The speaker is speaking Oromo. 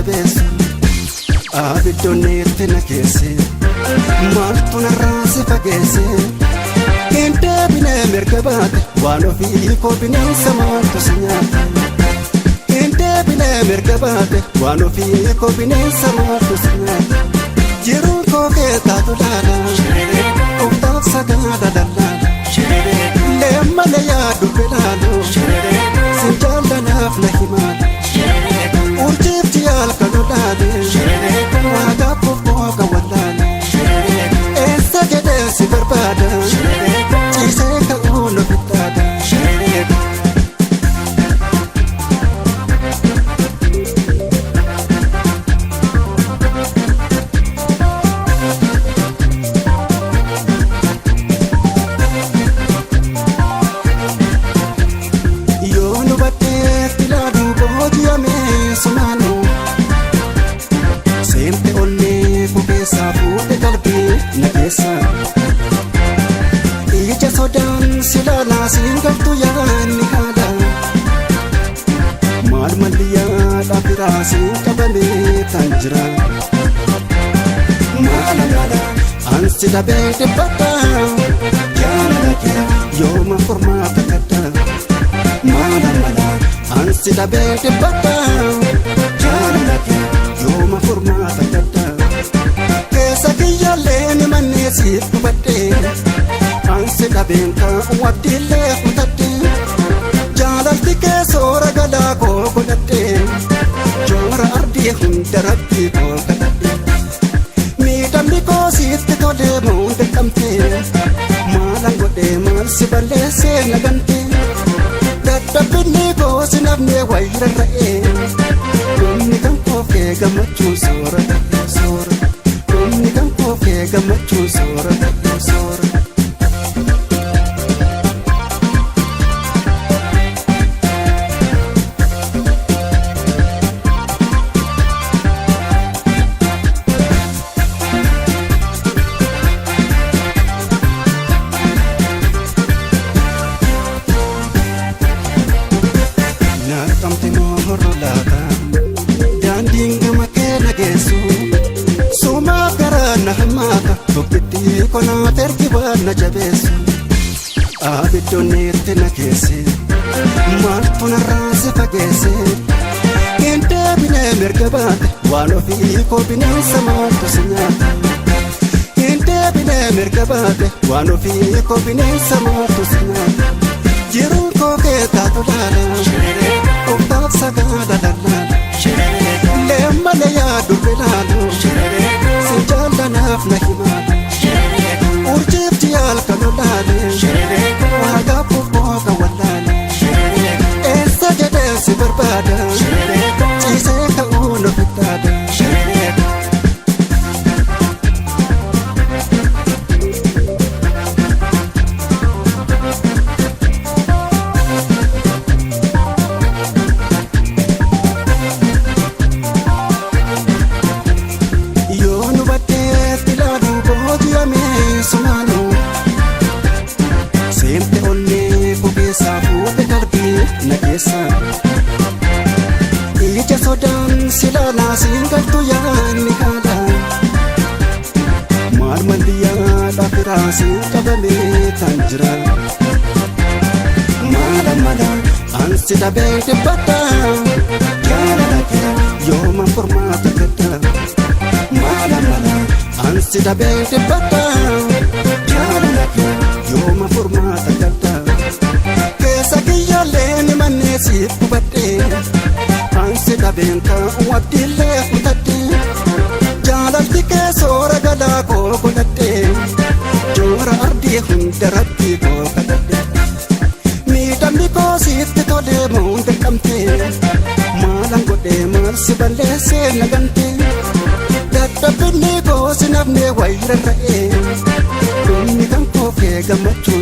jabeessu abiddoonneetti na keesse maaltu narraa si fageesse hin deebine mirga baate waan ofii koo bineensa maaltu si nyaate hin deebine mirga baate waan ofii koo bineensa maaltu si nyaate jiruun koo keetaa tolaadha uftaaf sagaadha dallaadha leemmana yaadu filaalu sin jaallanaaf na himaadha urjiifti halkan olaale waagaaf booga wallaale eessa jedhee si barbaada ciisee ka'uun ofittaadha Sempre onne bukeessa fuudhe qalbii na keessa ija sodaan si laalaa siin galtu yaanni haadha maal malliyaa dhaabiraa siin qabamee tan jira maala ansi dhabee dhibbadha jaalala kee yooma furmaata gadda maala ansi dhabee dhibbadha jaalala kee yooma furmaata gadda keessa kiyyaallee ni mannee siif dhubadhee ansi dhabeen kan waddiillee kutadhee jaalalti kee soora galaa koo godhadhee joora ardii hunda rabbii koo kadhadhee miidhamni koo siitti tolee moo dirqamtee maalan godhee maal si balleessee nagantee dadhabbinni koo si nafnee wayrarra'ee dhumni kan koofee gammachuun soora soora dhumni kan koofee gammachuun soora soora. Naqamte mohorro laata daandiin gama kee nageessu sumaaf garaa na hammaata tokkitti konaa terkibaan na jabeessu abiddoonneetti na keesse maaltu narraa si fageesse hin deebine mirga baate waan ofii koo bineensa maaltu si nyaate hin deebine mirga baate waan ofii koo bineensa maaltu si nyaate jiruun koo keetaa tolaadha uftaaf sagaadha dallaadha leemmana yaadu filaalu sin jaallanaaf na himaadha urjiifti halkan olaale waagaaf booga wallaale eessa jedhee si barbaada ciisee ka'uun ofittaadha Sempre onne bukeessa fuudhe qalbii na keessa ija sodaan si laalaa siin galtu yaanni haadha maal malliyaa dhaabiraa siin qabamee tan jira maala ansi dhabee dhibbadha jaalala kee yooma furmaata gadda maala ansi dhabee dhibbadha jaalala kee yooma furmaata gadda keessa kiyyaallee ni mannee siif dhubadhee ansi dhabeen kan waddiillee kutadhee jaalalti kee soora galaa koo godhadhee joora ardii hunda rabbii koo kadhadhee miidhamni koo siitti tolee moo dirqamtee maalan godhee maal si balleessee nagantee dadhabbinni koo si nafnee wayrarra'ee dhumni kan koofee gammachuu